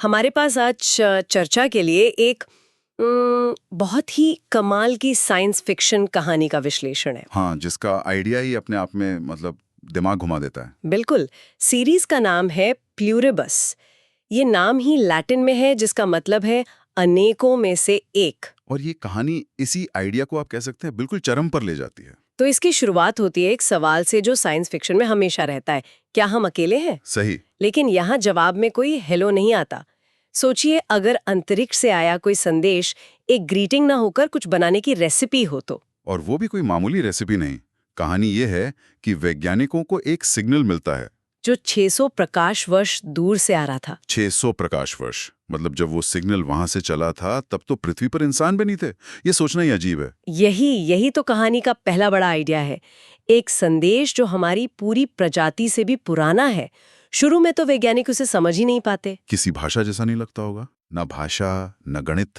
हमारे पास आज चर्चा के लिए एक बहुत ही कमाल की साइंस फिक्शन कहानी का विश्लेषण है। हाँ, जिसका आइडिया ही अपने आप में मतलब दिमाग घुमा देता है। बिल्कुल। सीरीज का नाम है प्लूरिबस। ये नाम ही लैटिन में है जिसका मतलब है अनेकों में से एक। और ये कहानी इसी आइडिया को आप कह सकते हैं बिल्कुल चरम पर ले जाती है। तो इसकी शुरुआत होती है एक सवाल से जो साइंस फिक्शन में हमेशा रहता है, क्या हम अकेले हैं? सही। लेकिन यहाँ जवाब में कोई हेलो नहीं आता। सोचिए अगर अंतरिक्ष से आया कोई संदेश एक ग्रीटिंग ना होकर कुछ बनाने की रेसिपी हो तो। और वो भी कोई मामूली रेसिपी नहीं। कहानी ये है कि वैज्ञानिकों को एक सिग्नल मिलता है जो 600 प्रकाश वर्ष दूर से आ रहा था। 600 प्रकाश वर्ष। मतलब जब वो सिग्नल वहां से चला था तब तो पृथ्वी पर इंसान भी नहीं थे। ये सोचना ही अजीब है। यही तो कहानी का पहला बड़ा आइडिया है। एक संदेश जो हमारी पूरी प्रजाति से भी पुराना है। शुरू में तो वैज्ञानिक उसे समझ ही नहीं पाते। किसी भाषा जैसा नहीं लगता होगा, ना भाषा न गणित।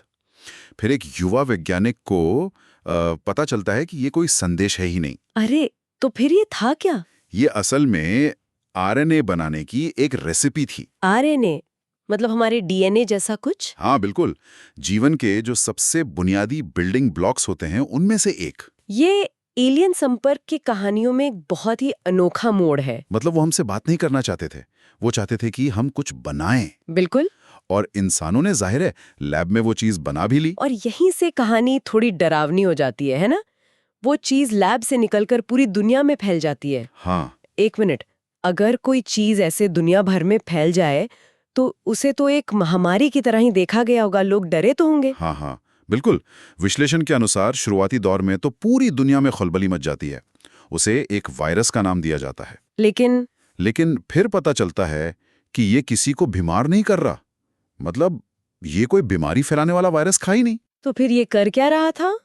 फिर एक युवा वैज्ञानिक को पता चलता है कि ये कोई संदेश है ही नहीं। अरे तो फिर ये था क्या? ये असल में आरएनए बनाने की एक रेसिपी थी। आरएनए मतलब हमारे डीएनए जैसा कुछ? हाँ बिल्कुल, जीवन के जो सबसे बुनियादी बिल्डिंग ब्लॉक्स होते हैं उनमें से एक। ये एलियन संपर्क की कहानियों में एक बहुत ही अनोखा मोड़ है। मतलब वो हमसे बात नहीं करना चाहते थे, वो चाहते थे कि हम कुछ बनाएं। बिल्कुल। और इंसानों ने जाहिर है लैब में वो चीज बना भी ली। और यहीं से कहानी थोड़ी डरावनी हो जाती है ना? वो चीज लैब से निकलकर पूरी दुनिया में फैल जाती है। हाँ। एक मिनट, अगर कोई चीज ऐसे दुनिया भर में फैल जाए तो उसे तो एक महामारी की तरह ही देखा गया होगा, लोग डरे तो होंगे। हाँ हाँ बिल्कुल। विश्लेषण के अनुसार शुरुआती दौर में तो पूरी दुनिया में खलबली मच जाती है। उसे एक वायरस का नाम दिया जाता है। लेकिन फिर पता चलता है कि ये किसी को बीमार नहीं कर रहा। मतलब ये कोई बीमारी फैलाने वाला वायरस था ही नहीं। तो फिर ये कर क्या रहा था?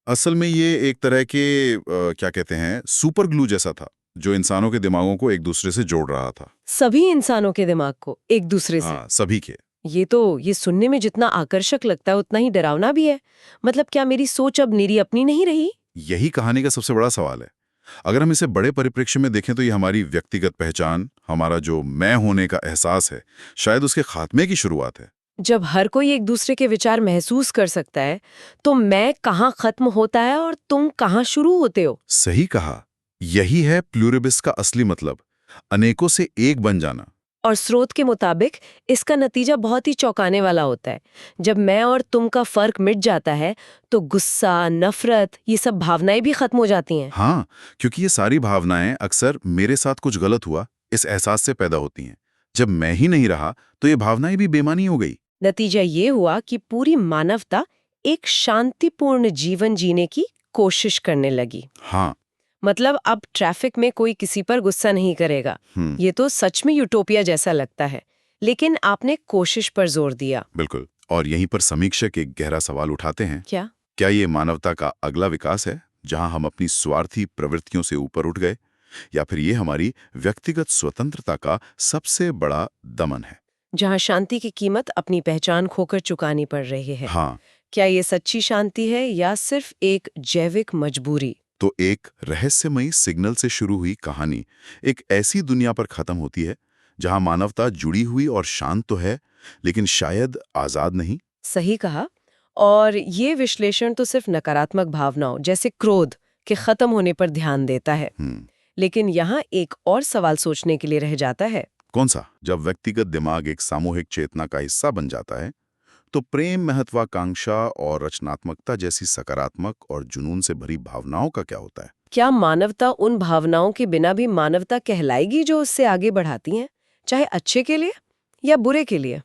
असल में ये एक तरह के क्या कहते हैं, सुपर ग्लू जैसा था, जो इंसानों के दिमागों को एक दूसरे से जोड़ रहा था। सभी इंसानों के दिमाग को एक दूसरे से? हाँ, सभी के। ये सुनने में जितना आकर्षक लगता है उतना ही डरावना भी है। मतलब क्या मेरी सोच अब मेरी अपनी नहीं रही? यही कहानी का सबसे बड़ा सवाल है। अगर हम इसे बड़े परिप्रेक्ष्य में देखें तो ये हमारी व्यक्तिगत पहचान, हमारा जो मैं होने का एहसास है, शायद उसके खात्मे की शुरुआत है। जब हर कोई एक दूसरे के विचार महसूस कर सकता है तो मैं कहाँ खत्म होता है और तुम कहाँ शुरू होते हो। सही कहा। यही है प्लूरिबिस का असली मतलब, अनेकों से एक बन जाना। और स्रोत के मुताबिक इसका नतीजा बहुत ही चौंकाने वाला होता है। जब मैं और तुम का फर्क मिट जाता है तो गुस्सा, नफरत, ये सब भावनाएं भी खत्म हो जाती हैं। हाँ, क्योंकि ये सारी भावनाएं अक्सर मेरे साथ कुछ गलत हुआ इस एहसास से पैदा होती हैं। जब मैं ही नहीं रहा तो ये भावनाएं भी बेमानी हो गई। नतीजा ये हुआ कि पूरी मानवता एक शांतिपूर्ण जीवन जीने की कोशिश करने लगी। हाँ। मतलब अब ट्रैफिक में कोई किसी पर गुस्सा नहीं करेगा। ये तो सच में यूटोपिया जैसा लगता है। लेकिन आपने कोशिश पर जोर दिया। बिल्कुल। और यहीं पर समीक्षक एक गहरा सवाल उठाते हैं। क्या ये मानवता का अगला विकास है, जहां हम अपनी स्वार्थी प्रवृत्तियों से ऊपर उठ गए, या फिर ये हमारी व्यक्तिगत स्वतंत्रता का सबसे बड़ा दमन है, जहाँ शांति की कीमत अपनी पहचान खोकर चुकानी पड़ रही है? हाँ। क्या ये सच्ची शांति है या सिर्फ एक जैविक मजबूरी? तो एक रहस्यमयी सिग्नल से शुरू हुई कहानी एक ऐसी दुनिया पर खत्म होती है जहां मानवता जुड़ी हुई और शांत तो है, लेकिन शायद आजाद नहीं। सही कहा। और ये विश्लेषण तो सिर्फ नकारात्मक भावनाओं जैसे क्रोध के खत्म होने पर ध्यान देता है। लेकिन यहाँ एक और सवाल सोचने के लिए रह जाता है। कौन सा? जब व्यक्तिगत दिमाग एक सामूहिक चेतना का हिस्सा बन जाता है तो प्रेम, महत्वाकांक्षा और रचनात्मकता जैसी सकारात्मक और जुनून से भरी भावनाओं का क्या होता है? क्या मानवता उन भावनाओं के बिना भी मानवता कहलाएगी जो उससे आगे बढ़ाती हैं, चाहे अच्छे के लिए या बुरे के लिए?